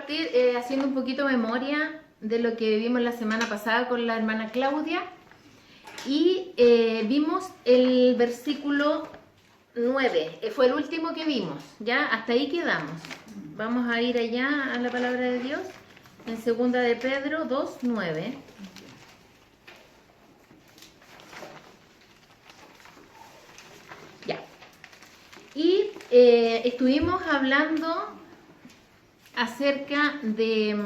partir haciendo un poquito memoria de lo que vimos la semana pasada con la hermana Claudia y vimos el versículo 9, fue el último que vimos, ya hasta ahí quedamos. Vamos a ir allá a la palabra de Dios en 2 de Pedro 2:9. Ya. Y estuvimos hablando acerca de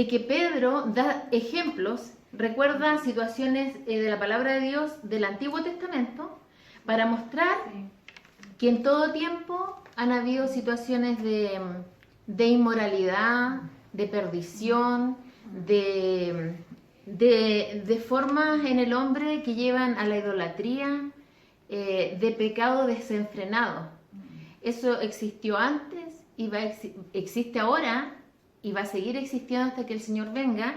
que Pedro da ejemplos, recuerda situaciones de la palabra de Dios del Antiguo Testamento para mostrar que en todo tiempo han habido situaciones de inmoralidad, de perdición, de formas en el hombre que llevan a la idolatría, de pecado desenfrenado. Eso existió antes y existe ahora y va a seguir existiendo hasta que el Señor venga.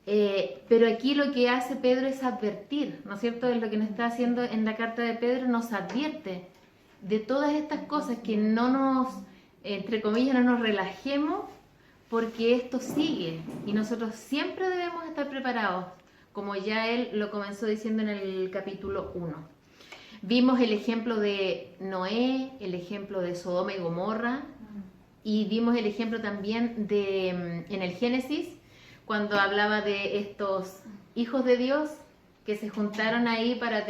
Pero aquí lo que hace Pedro es advertir, ¿no es cierto? Es lo que nos está haciendo en la carta de Pedro, nos advierte de todas estas cosas, que no nos, entre comillas, no nos relajemos, porque esto sigue y nosotros siempre debemos estar preparados, como ya él lo comenzó diciendo en el capítulo 1. Vimos el ejemplo de Noé, el ejemplo de Sodoma y Gomorra, y vimos el ejemplo también en el Génesis, cuando hablaba de estos hijos de Dios que se juntaron ahí para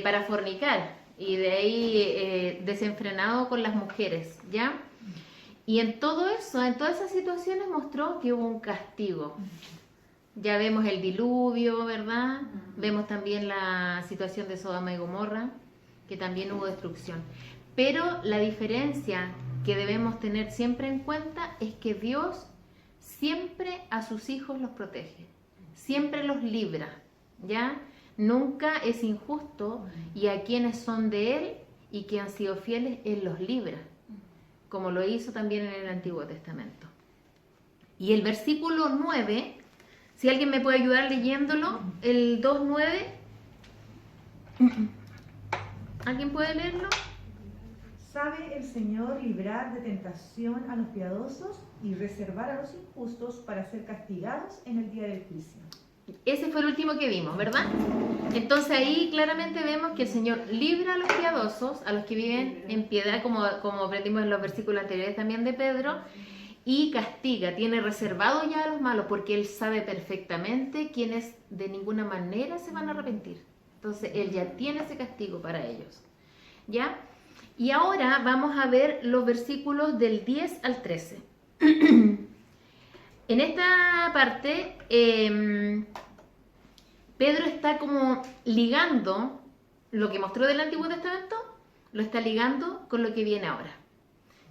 para fornicar, y de ahí desenfrenado con las mujeres, ¿ya? Y en todo eso, en todas esas situaciones mostró que hubo un castigo. Ya vemos el diluvio, ¿verdad? Vemos también la situación de Sodoma y Gomorra, que también hubo destrucción. Pero la diferencia que debemos tener siempre en cuenta es que Dios siempre a sus hijos los protege, siempre los libra, ¿ya? Nunca es injusto, y a quienes son de Él y que han sido fieles, Él los libra, como lo hizo también en el Antiguo Testamento. Y el versículo 9, si alguien me puede ayudar leyéndolo, el 2:9, ¿alguien puede leerlo? ¿Sabe el Señor librar de tentación a los piadosos y reservar a los injustos para ser castigados en el día del juicio? Ese fue el último que vimos, ¿verdad? Entonces ahí claramente vemos que el Señor libra a los piadosos, a los que viven en piedad, como aprendimos en los versículos anteriores también de Pedro, y castiga, tiene reservado ya a los malos, porque Él sabe perfectamente quiénes de ninguna manera se van a arrepentir. Entonces Él ya tiene ese castigo para ellos, ¿ya? Y ahora vamos a ver los versículos del 10 al 13. En esta parte, Pedro está como ligando lo que mostró del Antiguo Testamento, lo está ligando con lo que viene ahora,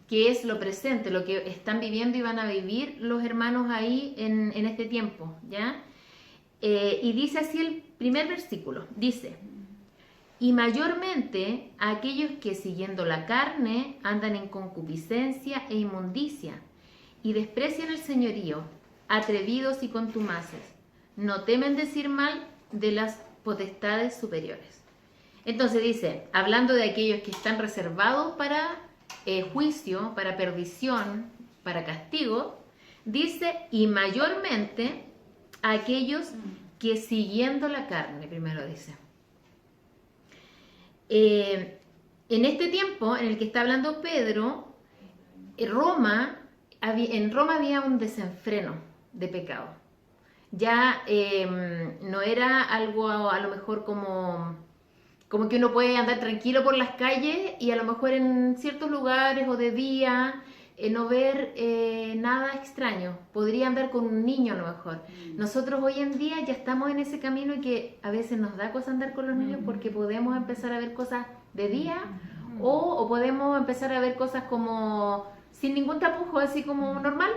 que es lo presente, lo que están viviendo y van a vivir los hermanos ahí en este tiempo, ¿ya? Y dice así el primer versículo, dice: y mayormente a aquellos que siguiendo la carne andan en concupiscencia e inmundicia, y desprecian el señorío, atrevidos y contumaces, no temen decir mal de las potestades superiores. Entonces dice, hablando de aquellos que están reservados para juicio, para perdición, para castigo, dice, y mayormente a aquellos que siguiendo la carne, primero dice. En este tiempo en el que está hablando Pedro, en Roma había un desenfreno de pecado. Ya no era algo a lo mejor como que uno puede andar tranquilo por las calles y a lo mejor en ciertos lugares o de día no ver nada extraño. Podría andar con un niño a lo mejor. Nosotros hoy en día ya estamos en ese camino, y que a veces nos da cosa andar con los niños porque podemos empezar a ver cosas de día o podemos empezar a ver cosas como sin ningún tapujo, así como normal.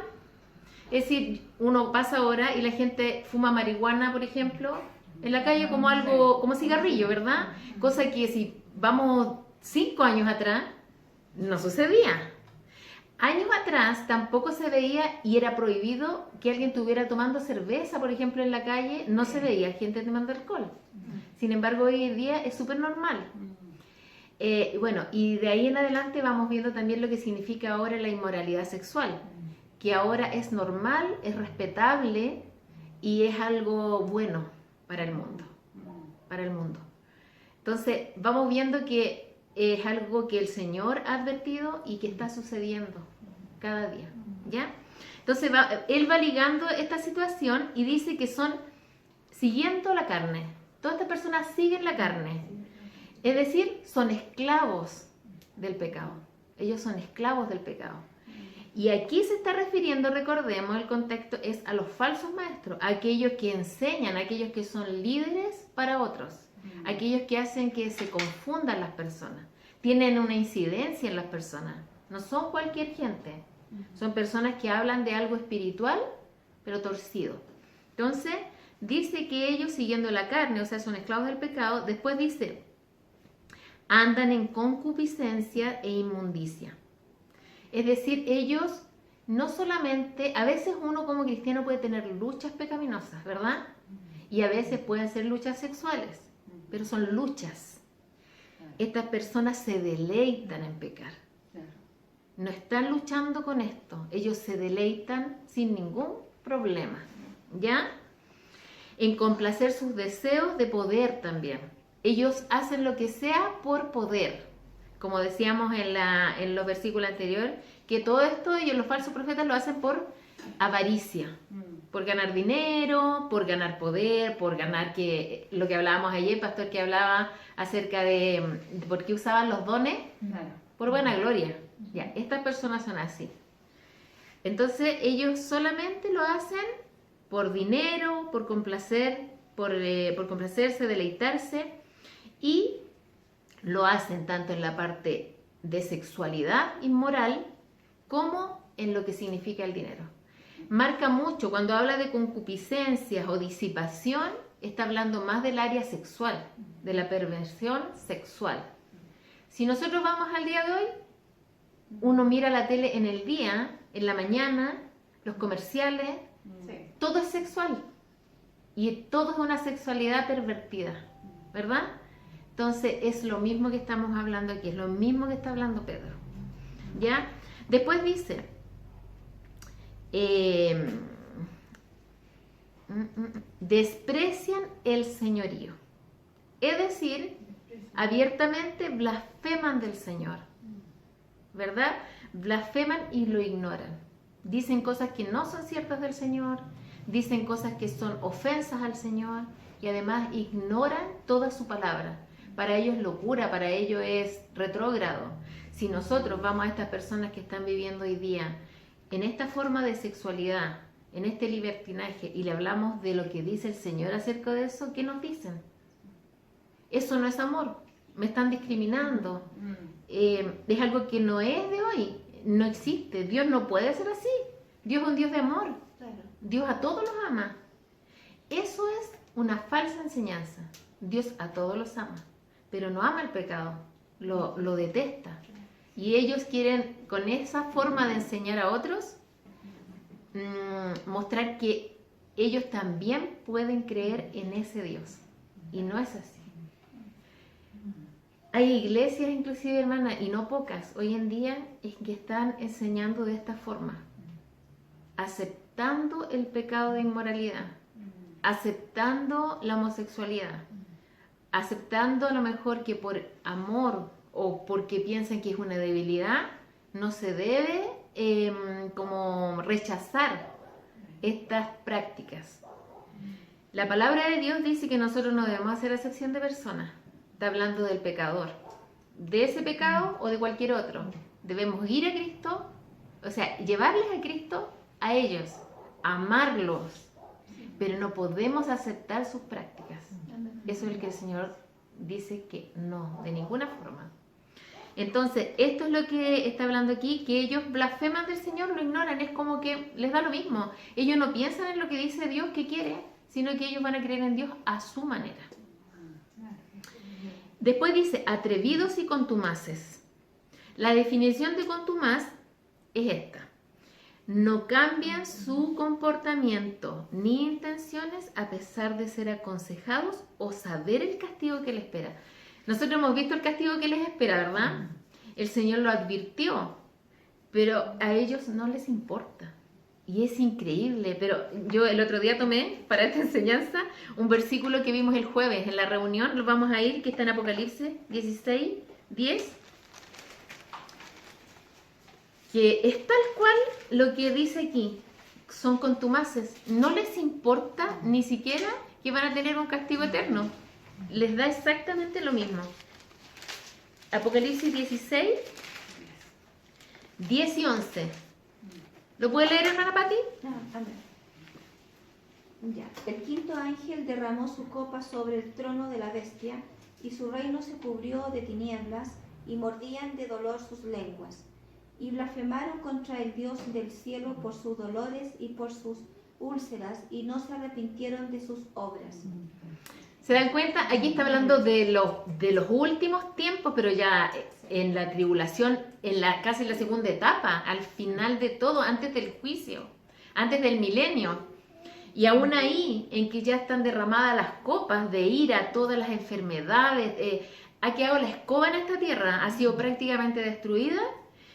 Es decir, uno pasa ahora y la gente fuma marihuana, por ejemplo, en la calle como algo, como cigarrillo, ¿verdad? Cosa que si vamos 5 años atrás, no sucedía. Años atrás tampoco se veía y era prohibido que alguien estuviera tomando cerveza, por ejemplo, en la calle. No se veía gente tomando alcohol. Sin embargo, hoy en día es súper normal. Bueno, y de ahí en adelante vamos viendo también lo que significa ahora la inmoralidad sexual, que ahora es normal, es respetable y es algo bueno para el mundo, para el mundo. Entonces, vamos viendo que es algo que el Señor ha advertido y que está sucediendo cada día, ¿ya? Entonces, él va ligando esta situación y dice que son siguiendo la carne. Todas estas personas siguen la carne. Es decir, son esclavos del pecado. Ellos son esclavos del pecado. Y aquí se está refiriendo, recordemos, el contexto es a los falsos maestros, a aquellos que enseñan, a aquellos que son líderes para otros, aquellos que hacen que se confundan las personas, tienen una incidencia en las personas, no son cualquier gente, son personas que hablan de algo espiritual, pero torcido. Entonces, dice que ellos siguiendo la carne, o sea, son esclavos del pecado, después dice, andan en concupiscencia e inmundicia. Es decir, ellos no solamente, a veces uno como cristiano puede tener luchas pecaminosas, ¿verdad? Y a veces pueden ser luchas sexuales, pero son luchas. Estas personas se deleitan en pecar. No están luchando con esto, ellos se deleitan sin ningún problema, ¿ya? En complacer sus deseos de poder también. Ellos hacen lo que sea por poder. Como decíamos en los versículos anteriores, que todo esto ellos, los falsos profetas, lo hacen por avaricia, por ganar dinero, por ganar poder, por ganar lo que hablábamos ayer, pastor, que hablaba acerca de por qué usaban los dones, por buena gloria. Ya, estas personas son así. Entonces ellos solamente lo hacen por dinero, por complacer, por complacerse, deleitarse, y lo hacen tanto en la parte de sexualidad inmoral como en lo que significa el dinero. Marca mucho, cuando habla de concupiscencias o disipación, está hablando más del área sexual, de la perversión sexual. Si nosotros vamos al día de hoy, uno mira la tele en el día, en la mañana, los comerciales, todo es sexual y todo es una sexualidad pervertida, ¿verdad? Entonces es lo mismo que estamos hablando aquí, es lo mismo que está hablando Pedro, ¿ya? Después dice, desprecian el señorío, es decir, abiertamente blasfeman del Señor, ¿verdad? Blasfeman y lo ignoran. Dicen cosas que no son ciertas del Señor, dicen cosas que son ofensas al Señor y además ignoran toda su palabra. Para ellos es locura, para ellos es retrógrado. Si nosotros vamos a estas personas que están viviendo hoy día en esta forma de sexualidad, en este libertinaje, y le hablamos de lo que dice el Señor acerca de eso, ¿qué nos dicen? Eso no es amor, me están discriminando, es algo que no es de hoy, no existe, Dios no puede ser así, Dios es un Dios de amor, Dios a todos los ama. Eso es una falsa enseñanza, Dios a todos los ama, pero no ama el pecado, lo detesta. Y ellos quieren, con esa forma de enseñar a otros, mostrar que ellos también pueden creer en ese Dios. Y no es así. Hay iglesias inclusive, hermana, y no pocas, hoy en día, es que están enseñando de esta forma. Aceptando el pecado de inmoralidad. Aceptando la homosexualidad. Aceptando a lo mejor que por amor o porque piensan que es una debilidad, no se debe como rechazar estas prácticas. La palabra de Dios dice que nosotros no debemos hacer acepción de personas. Está hablando del pecador, de ese pecado o de cualquier otro. Debemos ir a Cristo, o sea, llevarles a Cristo a ellos, amarlos, pero no podemos aceptar sus prácticas. Eso es lo que el Señor dice que no, de ninguna forma. Entonces, esto es lo que está hablando aquí, que ellos blasfeman del Señor, lo ignoran, es como que les da lo mismo. Ellos no piensan en lo que dice Dios que quiere, sino que ellos van a creer en Dios a su manera. Después dice, atrevidos y contumaces. La definición de contumaz es esta. No cambian su comportamiento ni intenciones a pesar de ser aconsejados o saber el castigo que les espera. Nosotros hemos visto el castigo que les espera, ¿verdad? El Señor lo advirtió, pero a ellos no les importa. Y es increíble, pero yo el otro día tomé para esta enseñanza un versículo que vimos el jueves en la reunión, lo vamos a ir, que está en Apocalipsis 16, 10, que es tal cual lo que dice aquí, son contumaces, no les importa ni siquiera que van a tener un castigo eterno, les da exactamente lo mismo. Apocalipsis 16, 10 y 11. ¿Lo puede leer, hermana Pati? A ver. Ya. El quinto ángel derramó su copa sobre el trono de la bestia, y su reino se cubrió de tinieblas, y mordían de dolor sus lenguas, y blasfemaron contra el Dios del cielo por sus dolores y por sus úlceras, y no se arrepintieron de sus obras. ¿Se dan cuenta? Aquí está hablando de los últimos tiempos, pero ya en la tribulación, casi en la segunda etapa, al final de todo, antes del juicio, antes del milenio. Y aún ahí, en que ya están derramadas las copas de ira, todas las enfermedades, ha quedado la escoba en esta tierra, ha sido prácticamente destruida.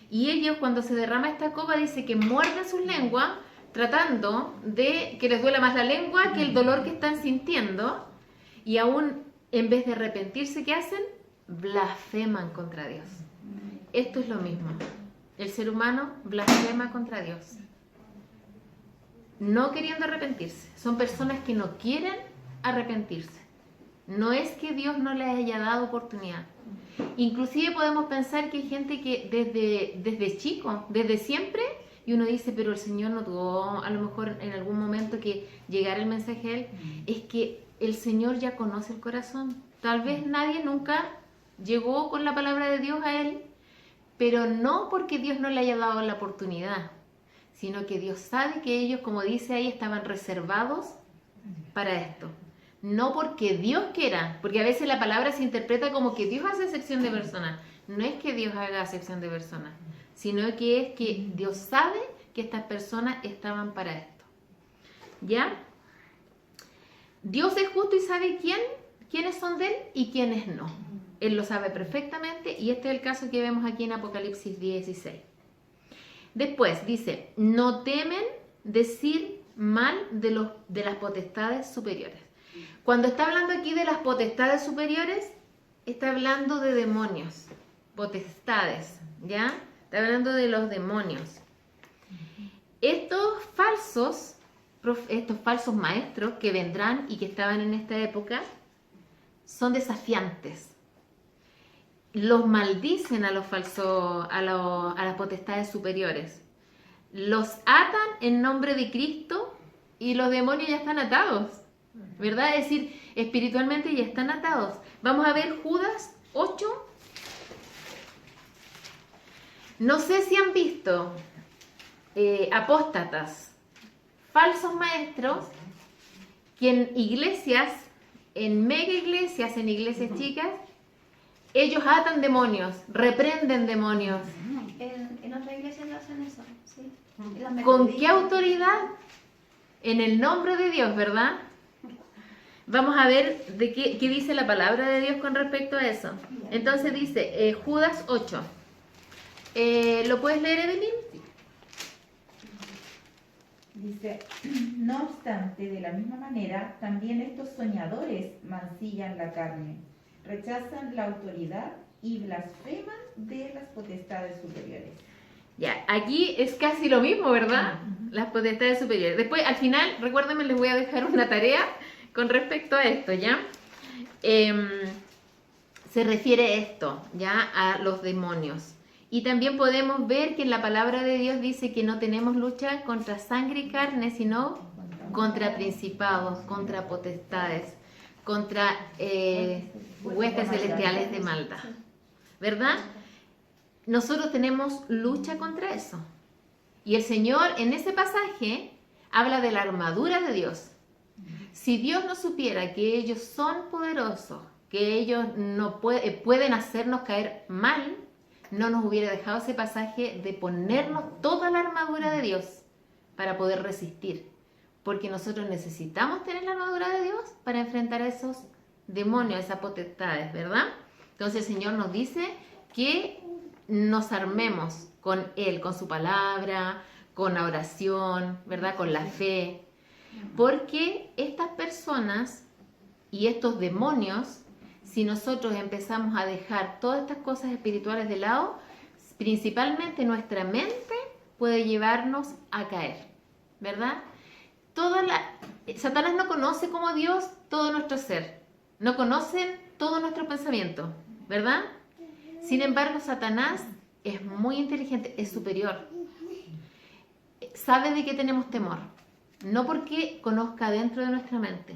Y ellos, cuando se derrama esta copa, dice que muerden sus lenguas, tratando de que les duela más la lengua que el dolor que están sintiendo. Y aún, en vez de arrepentirse, ¿qué hacen? Blasfeman contra Dios. Esto es lo mismo. El ser humano blasfema contra Dios, no queriendo arrepentirse. Son personas que no quieren arrepentirse. No es que Dios no les haya dado oportunidad. Inclusive podemos pensar que hay gente que desde chico, desde siempre, y uno dice, pero el Señor no tuvo a lo mejor en algún momento que llegara el mensaje a él. Es que el Señor ya conoce el corazón. Tal vez nadie nunca llegó con la palabra de Dios a él, pero no porque Dios no le haya dado la oportunidad, sino que Dios sabe que ellos, como dice ahí, estaban reservados para esto. No porque Dios quiera, porque a veces la palabra se interpreta como que Dios hace acepción de personas. No es que Dios haga acepción de personas, sino que es que Dios sabe que estas personas estaban para esto. ¿Ya? Dios es justo y sabe quiénes son de Él y quiénes no. Él lo sabe perfectamente y este es el caso que vemos aquí en Apocalipsis 16. Después dice, no temen decir mal de las potestades superiores. Cuando está hablando aquí de las potestades superiores, está hablando de demonios, potestades, ¿ya? Está hablando de los demonios. Estos falsos maestros que vendrán y que estaban en esta época son desafiantes. Los maldicen a los falsos, a las potestades superiores. Los atan en nombre de Cristo y los demonios ya están atados, ¿verdad? Es decir, espiritualmente ya están atados. Vamos a ver Judas 8. No sé si han visto apóstatas, falsos maestros, que en iglesias, en mega iglesias, en iglesias chicas, ellos atan demonios, reprenden demonios. En otras iglesias no hacen eso, ¿sí? ¿Con qué autoridad? En el nombre de Dios, ¿verdad? Vamos a ver de qué dice la palabra de Dios con respecto a eso. Entonces dice Judas 8. ¿Lo puedes leer, Evelyn? Dice, no obstante, de la misma manera, también estos soñadores mancillan la carne, rechazan la autoridad y blasfeman de las potestades superiores. Ya, aquí es casi lo mismo, ¿verdad? Las potestades superiores. Después, al final, recuérdenme, les voy a dejar una tarea con respecto a esto, ¿ya? Se refiere esto, ¿ya? A los demonios. Y también podemos ver que en la palabra de Dios dice que no tenemos lucha contra sangre y carne, sino contra principados, contra potestades, contra huestes celestiales de maldad, ¿verdad? Nosotros tenemos lucha contra eso. Y el Señor en ese pasaje habla de la armadura de Dios. Si Dios no supiera que ellos son poderosos, que ellos no pueden hacernos caer mal, no nos hubiera dejado ese pasaje de ponernos toda la armadura de Dios para poder resistir. Porque nosotros necesitamos tener la armadura de Dios para enfrentar a esos demonios, esas potestades, ¿verdad? Entonces el Señor nos dice que nos armemos con Él, con su palabra, con la oración, ¿verdad? Con la fe. Porque estas personas y estos demonios, si nosotros empezamos a dejar todas estas cosas espirituales de lado, principalmente nuestra mente puede llevarnos a caer, ¿verdad? Satanás no conoce como Dios todo nuestro ser, no conoce todo nuestro pensamiento, ¿verdad? Sin embargo, Satanás es muy inteligente, es superior. Sabe de qué tenemos temor, no porque conozca dentro de nuestra mente,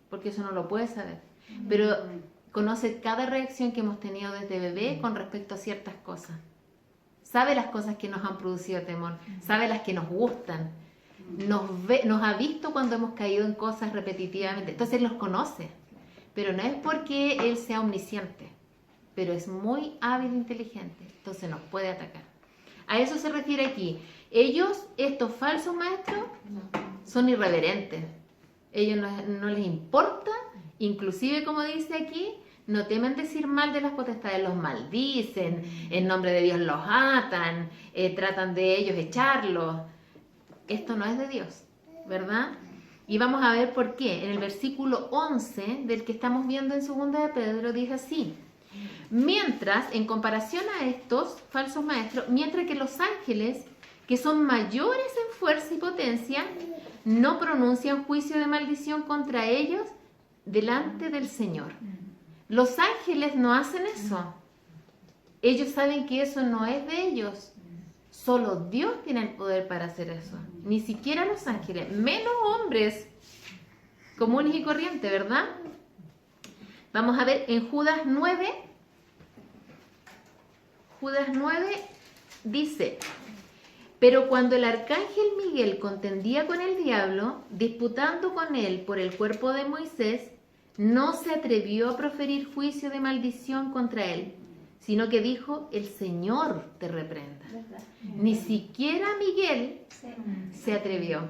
porque eso no lo puede saber, pero conoce cada reacción que hemos tenido desde bebé con respecto a ciertas cosas. Sabe las cosas que nos han producido temor, sabe las que nos gustan, nos ha visto cuando hemos caído en cosas repetitivamente, entonces Él los conoce, pero no es porque Él sea omnisciente, pero es muy hábil e inteligente, entonces nos puede atacar. A eso se refiere aquí. Ellos, estos falsos maestros, son irreverentes. Ellos no les importa, inclusive como dice aquí, no temen decir mal de las potestades, los maldicen, en nombre de Dios los atan, tratan de ellos echarlos. Esto no es de Dios, ¿verdad? Y vamos a ver por qué. En el versículo 11 del que estamos viendo en 2 de Pedro dice así: mientras, en comparación a estos falsos maestros, mientras que los ángeles, que son mayores en fuerza y potencia, no pronuncian juicio de maldición contra ellos delante del Señor. Los ángeles no hacen eso. Ellos saben que eso no es de ellos. Solo Dios tiene el poder para hacer eso. Ni siquiera los ángeles, menos hombres comunes y corrientes, ¿verdad? Vamos a ver en Judas 9. Judas 9 dice: pero cuando el arcángel Miguel contendía con el diablo, disputando con él por el cuerpo de Moisés, no se atrevió a proferir juicio de maldición contra él, sino que dijo: el Señor te reprenda. Ni siquiera Miguel se atrevió.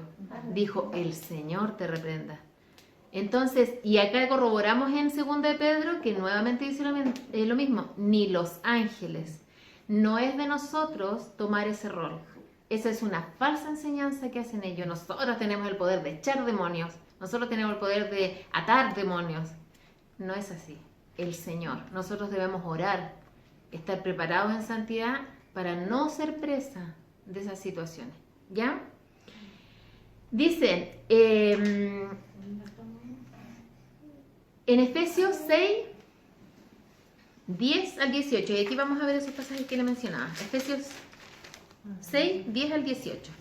Dijo: el Señor te reprenda. Entonces, y acá corroboramos en 2 de Pedro que nuevamente dice lo mismo: ni los ángeles. No es de nosotros tomar ese rol. Esa es una falsa enseñanza que hacen ellos. Nosotros tenemos el poder de echar demonios. Nosotros tenemos el poder de atar demonios. No es así. El Señor. Nosotros debemos orar, estar preparados en santidad para no ser presa de esas situaciones. ¿Ya? Dice en Efesios 6, 10 al 18. Y aquí vamos a ver esos pasajes que le mencionaba. Efesios 6, 10 al 18.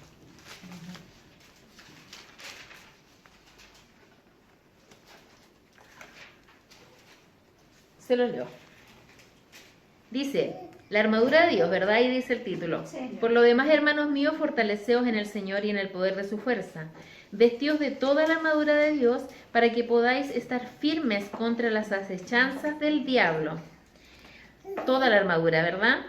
Se los leo. Dice: la armadura de Dios, ¿verdad? Y dice el título: por lo demás, hermanos míos, fortaleceos en el Señor y en el poder de su fuerza. Vestidos de toda la armadura de Dios, para que podáis estar firmes contra las acechanzas del diablo. Toda la armadura, ¿verdad?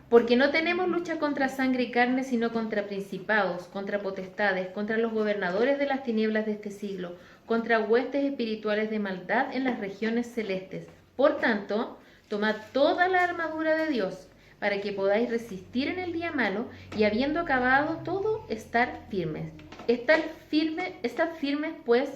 Porque no tenemos lucha contra sangre y carne, sino contra principados, contra potestades, contra los gobernadores de las tinieblas de este siglo, contra huestes espirituales de maldad en las regiones celestes. Por tanto, tomad toda la armadura de Dios, para que podáis resistir en el día malo, y habiendo acabado todo, estar firmes. Estad firmes, pues,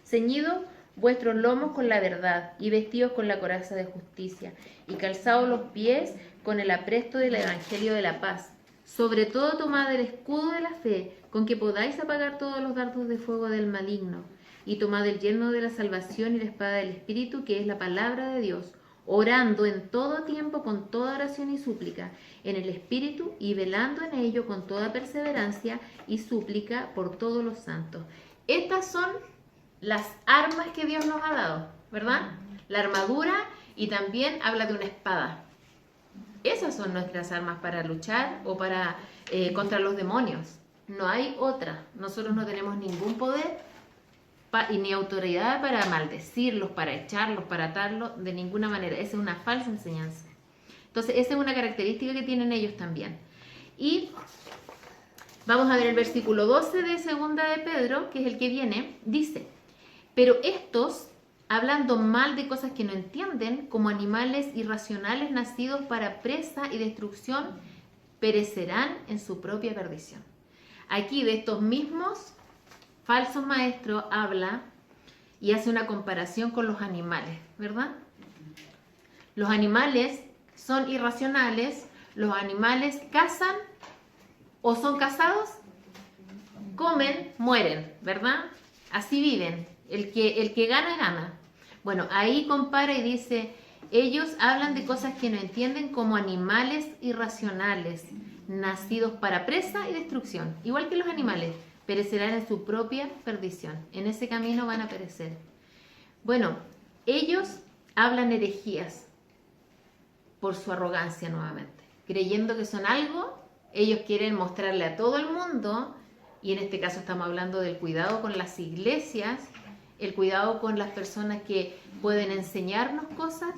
ceñidos vuestros lomos con la verdad, y vestidos con la coraza de justicia, y calzados los pies con el apresto del evangelio de la paz. Sobre todo tomad el escudo de la fe, con que podáis apagar todos los dardos de fuego del maligno, y tomad el yelmo de la salvación y la espada del Espíritu, que es la palabra de Dios, orando en todo tiempo con toda oración y súplica en el Espíritu, y velando en ello con toda perseverancia y súplica por todos los santos. Estas son las armas que Dios nos ha dado, ¿verdad? La armadura, y también habla de una espada. Esas son nuestras armas para luchar o para contra los demonios. No hay otra. Nosotros no tenemos ningún poder y ni autoridad para maldecirlos, para echarlos, para atarlos, de ninguna manera. Esa es una falsa enseñanza. Entonces, esa es una característica que tienen ellos también. Y vamos a ver el versículo 12 de 2 de Pedro, que es el que viene. Dice: pero estos hablando mal de cosas que no entienden, como animales irracionales nacidos para presa y destrucción, perecerán en su propia perdición. Aquí de estos mismos falsos maestros habla y hace una comparación con los animales, ¿verdad? Los animales son irracionales, los animales cazan o son cazados, comen, mueren, ¿verdad? Así viven. El que gana, gana. Bueno, ahí compara y dice, ellos hablan de cosas que no entienden como animales irracionales, nacidos para presa y destrucción. Igual que los animales, perecerán en su propia perdición. En ese camino van a perecer. Bueno, ellos hablan herejías por su arrogancia nuevamente. Creyendo que son algo, ellos quieren mostrarle a todo el mundo, y en este caso estamos hablando del cuidado con las iglesias, el cuidado con las personas que pueden enseñarnos cosas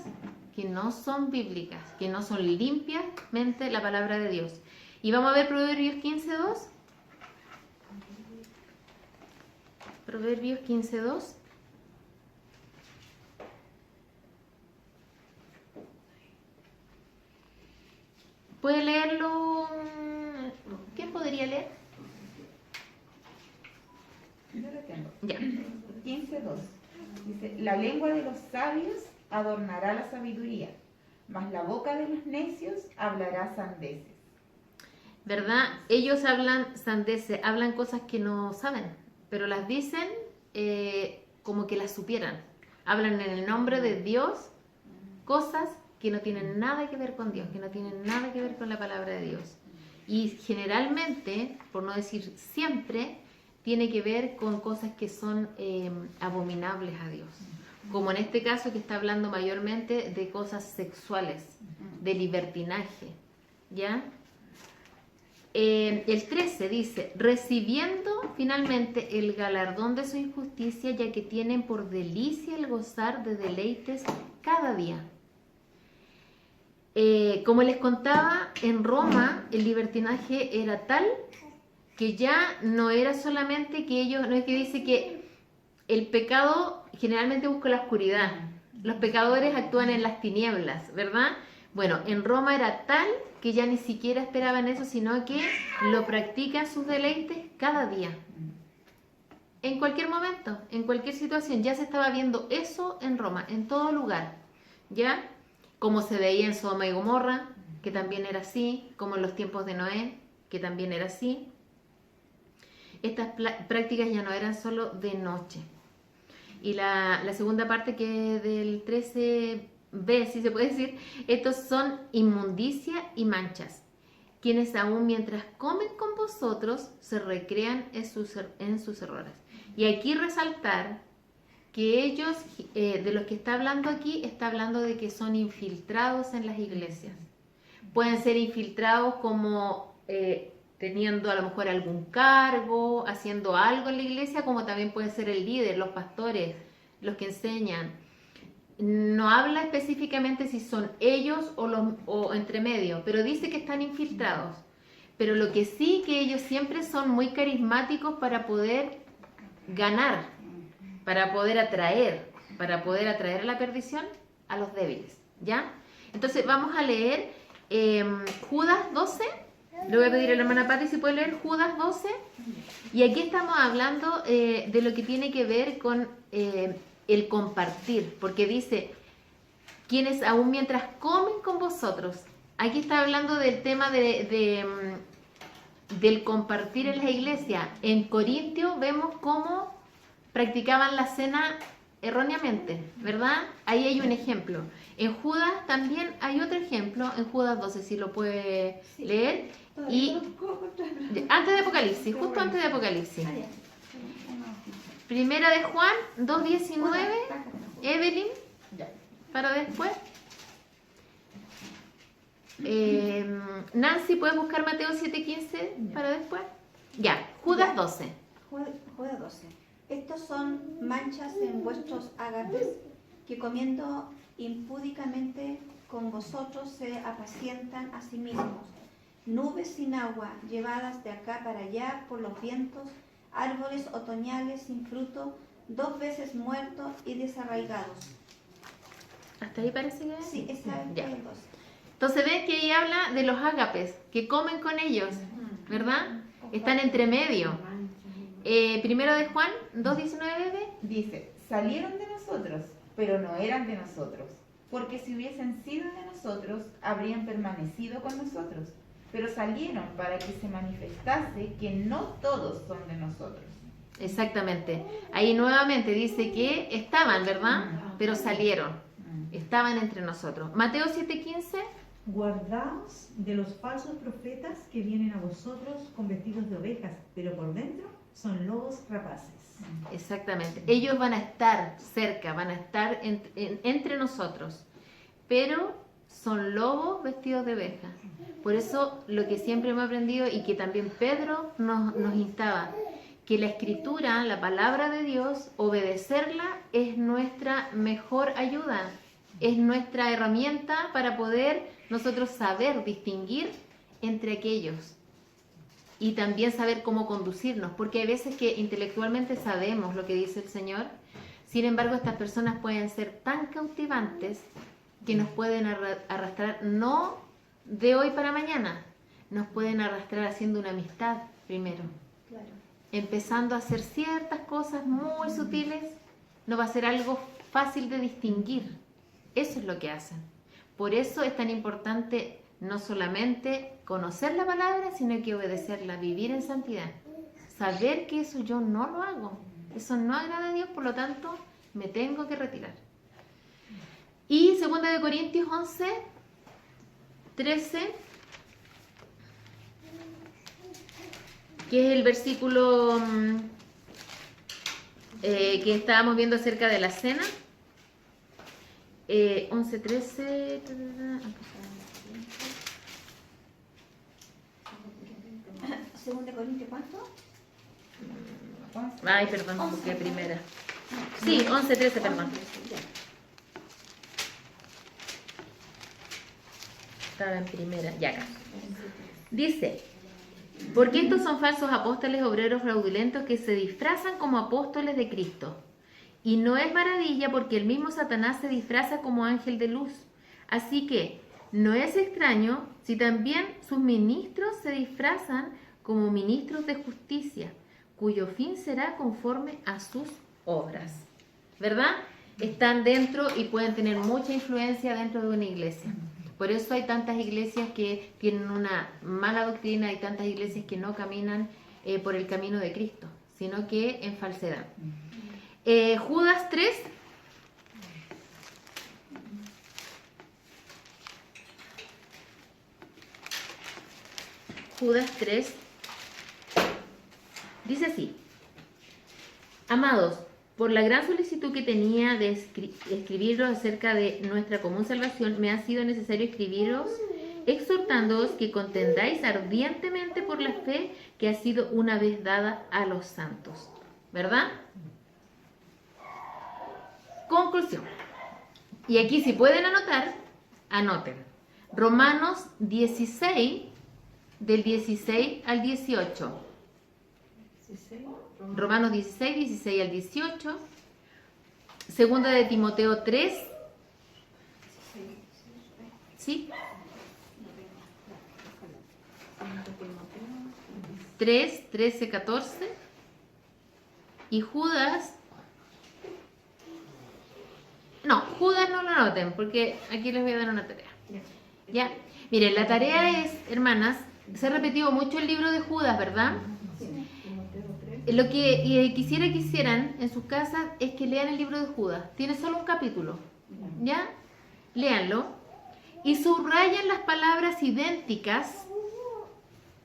que no son bíblicas, que no son limpiamente la palabra de Dios. Y vamos a ver Proverbios 15:2. Proverbios 15:2. ¿Puede leerlo? ¿Quién podría leer? Yo lo tengo. Ya. 15:2. Dice, la lengua de los sabios adornará la sabiduría, mas la boca de los necios hablará sandeces. ¿Verdad? Ellos hablan sandeces, hablan cosas que no saben, pero las dicen como que las supieran. Hablan en el nombre de Dios cosas que no tienen nada que ver con Dios, que no tienen nada que ver con la palabra de Dios. Y generalmente, por no decir siempre, tiene que ver con cosas que son abominables a Dios. Como en este caso que está hablando mayormente de cosas sexuales, de libertinaje, ¿ya? El 13 dice, recibiendo finalmente el galardón de su injusticia, ya que tienen por delicia el gozar de deleites cada día. Como les contaba, en Roma el libertinaje era tal que ya no era solamente que ellos, no es que dice que el pecado generalmente busca la oscuridad, los pecadores actúan en las tinieblas, ¿verdad? Bueno, en Roma era tal que ya ni siquiera esperaban eso, sino que lo practican sus deleites cada día. En cualquier momento, en cualquier situación, ya se estaba viendo eso en Roma, en todo lugar, ¿ya? Como se veía en Sodoma y Gomorra, que también era así, como en los tiempos de Noé, que también era así. Estas prácticas ya no eran solo de noche. Y la segunda parte, que es del 13b, si se puede decir, estos son inmundicia y manchas, quienes aún mientras comen con vosotros se recrean en sus errores. Y aquí resaltar que ellos, de los que está hablando aquí, está hablando de que son infiltrados en las iglesias. Pueden ser infiltrados como teniendo a lo mejor algún cargo, haciendo algo en la iglesia, como también puede ser el líder, los pastores, los que enseñan. No habla específicamente si son ellos o entre medio, pero dice que están infiltrados. Pero lo que sí, que ellos siempre son muy carismáticos para poder ganar, para poder atraer a la perdición a los débiles, ¿ya? Entonces vamos a leer Judas 12. Le voy a pedir a la hermana Pati si puede leer Judas 12. Y aquí estamos hablando de lo que tiene que ver con el compartir, porque dice, quienes aún mientras comen con vosotros. Aquí está hablando del tema del compartir en la iglesia. En Corintio vemos cómo practicaban la cena erróneamente, ¿verdad? Ahí hay un ejemplo. En Judas también hay otro ejemplo, en Judas 12, si lo puede leer. Y antes de Apocalipsis, justo antes de Apocalipsis. Primera de Juan 2:19, Evelyn, para después. Nancy, ¿puedes buscar Mateo 7:15 para después? Ya, Judas 12. Judas 12. Estos son manchas en vuestros agates, que comiendo impúdicamente con vosotros se apacientan a sí mismos. Nubes sin agua, llevadas de acá para allá por los vientos, árboles otoñales sin fruto, 2 veces muertos y desarraigados. ¿Hasta ahí parece que? Sí, está en Ya. el 12. Entonces ven que ahí habla de los ágapes, que comen con ellos, ¿verdad? Están entre medio. Primero de Juan 2:19. Dice, salieron de nosotros, pero no eran de nosotros, porque si hubiesen sido de nosotros, habrían permanecido con nosotros, pero salieron para que se manifestase que no todos son de nosotros. Exactamente. Ahí nuevamente dice que estaban, ¿verdad? Pero salieron. Estaban entre nosotros. Mateo 7:15. Guardaos de los falsos profetas que vienen a vosotros con vestidos de ovejas, pero por dentro son lobos rapaces. Exactamente. Ellos van a estar cerca, van a estar entre nosotros, pero son lobos vestidos de ovejas. Por eso lo que siempre hemos aprendido y que también Pedro nos instaba, que la escritura, la palabra de Dios, obedecerla es nuestra mejor ayuda, es nuestra herramienta para poder nosotros saber distinguir entre aquellos y también saber cómo conducirnos, porque hay veces que intelectualmente sabemos lo que dice el Señor, sin embargo estas personas pueden ser tan cautivantes que nos pueden arrastrar, no de hoy para mañana, nos pueden arrastrar haciendo una amistad primero, Claro. empezando a hacer ciertas cosas muy sutiles, no va a ser algo fácil de distinguir. Eso es lo que hacen. Por eso es tan importante no solamente conocer la palabra, sino que obedecerla, vivir en santidad. Saber que eso yo no lo hago. Eso no agrada a Dios, por lo tanto, me tengo que retirar. Y 2 de Corintios 11:13, que es el versículo que estábamos viendo acerca de la cena. 11:13. Según de Corintios, ¿cuánto? Ay, perdón, busqué primera. Sí, 11:13, perdón. Estaba en primera, ya acá. Dice, porque estos son falsos apóstoles, obreros fraudulentos que se disfrazan como apóstoles de Cristo. Y no es maravilla porque el mismo Satanás se disfraza como ángel de luz. Así que no es extraño si también sus ministros se disfrazan como ministros de justicia, cuyo fin será conforme a sus obras. ¿Verdad? Están dentro y pueden tener mucha influencia dentro de una iglesia. Por eso hay tantas iglesias que tienen una mala doctrina, hay tantas iglesias que no caminan por el camino de Cristo, sino que en falsedad. Judas 3. Judas 3. Dice así: Amados, por la gran solicitud que tenía de escribiros acerca de nuestra común salvación, me ha sido necesario escribiros exhortándoos que contendáis ardientemente por la fe que ha sido una vez dada a los santos. ¿Verdad? Conclusión. Y aquí si pueden anotar, anoten. Romanos 16, del 16 al 18. Romanos 16, 16 al 18. Segunda de Timoteo 3. ¿Sí? 3, 13, 14. Y Judas. No, Judas no lo anoten, porque aquí les voy a dar una tarea. ¿Ya? Miren, la tarea es, hermanas, se ha repetido mucho el libro de Judas, ¿verdad? Lo que quisiera que hicieran en sus casas es que lean el libro de Judas. Tiene solo un capítulo, ¿ya? Léanlo y subrayan las palabras idénticas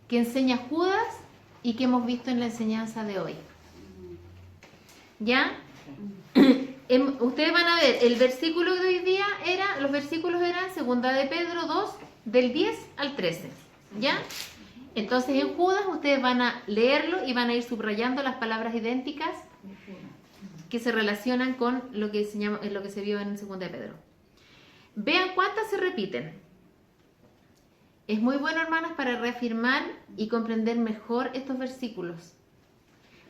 que enseña Judas y que hemos visto en la enseñanza de hoy. ¿Ya? Ustedes van a ver, el versículo de hoy día los versículos eran 2 de Pedro 2, del 10 al 13, ¿ya? Entonces en Judas ustedes van a leerlo y van a ir subrayando las palabras idénticas que se relacionan con lo que se vio en 2 de Pedro. Vean cuántas se repiten. Es muy bueno, hermanas, para reafirmar y comprender mejor estos versículos.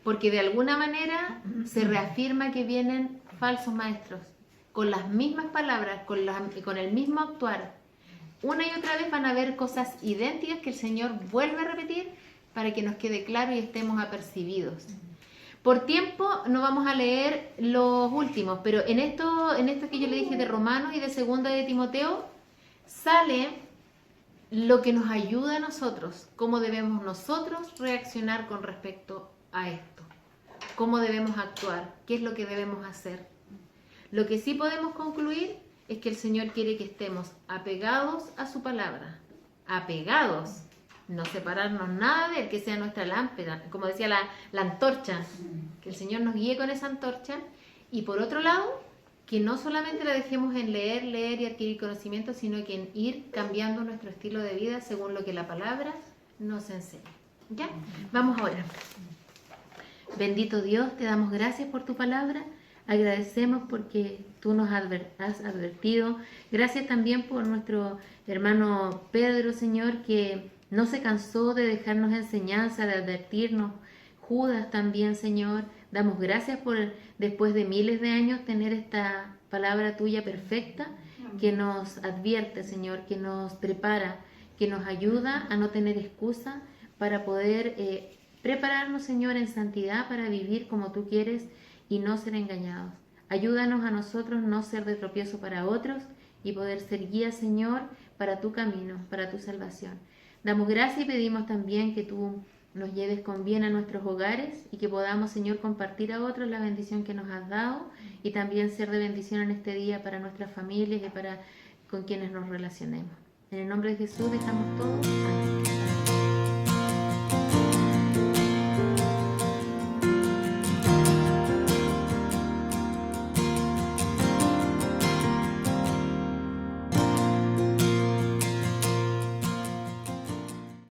porque de alguna manera se reafirma que vienen falsos maestros, con las mismas palabras, con el mismo actuar. Una y otra vez van a haber cosas idénticas que el Señor vuelve a repetir para que nos quede claro y estemos apercibidos. Por tiempo no vamos a leer los últimos, pero en esto que yo le dije de Romanos y de Segunda de Timoteo, sale lo que nos ayuda a nosotros, cómo debemos nosotros reaccionar con respecto a esto, cómo debemos actuar, qué es lo que debemos hacer. Lo que sí podemos concluir es que el Señor quiere que estemos apegados a su palabra, apegados, no separarnos nada de él, que sea nuestra lámpara, como decía la antorcha, que el Señor nos guíe con esa antorcha, y por otro lado, que no solamente la dejemos en leer y adquirir conocimiento, sino que en ir cambiando nuestro estilo de vida según lo que la palabra nos enseña. ¿Ya? Vamos ahora. Bendito Dios, te damos gracias por tu palabra. Agradecemos porque tú nos has advertido. Gracias también por nuestro hermano Pedro, Señor, que no se cansó de dejarnos enseñanza, de advertirnos. Judas también, Señor. Damos gracias por, después de miles de años, tener esta palabra tuya perfecta que nos advierte, Señor, que nos prepara, que nos ayuda a no tener excusa para poder prepararnos, Señor, en santidad para vivir como tú quieres y no ser engañados. Ayúdanos a nosotros no ser de tropiezo para otros y poder ser guía, Señor, para tu camino, para tu salvación. Damos gracias y pedimos también que tú nos lleves con bien a nuestros hogares y que podamos, Señor, compartir a otros la bendición que nos has dado y también ser de bendición en este día para nuestras familias y para con quienes nos relacionemos. En el nombre de Jesús dejamos todo. Amén.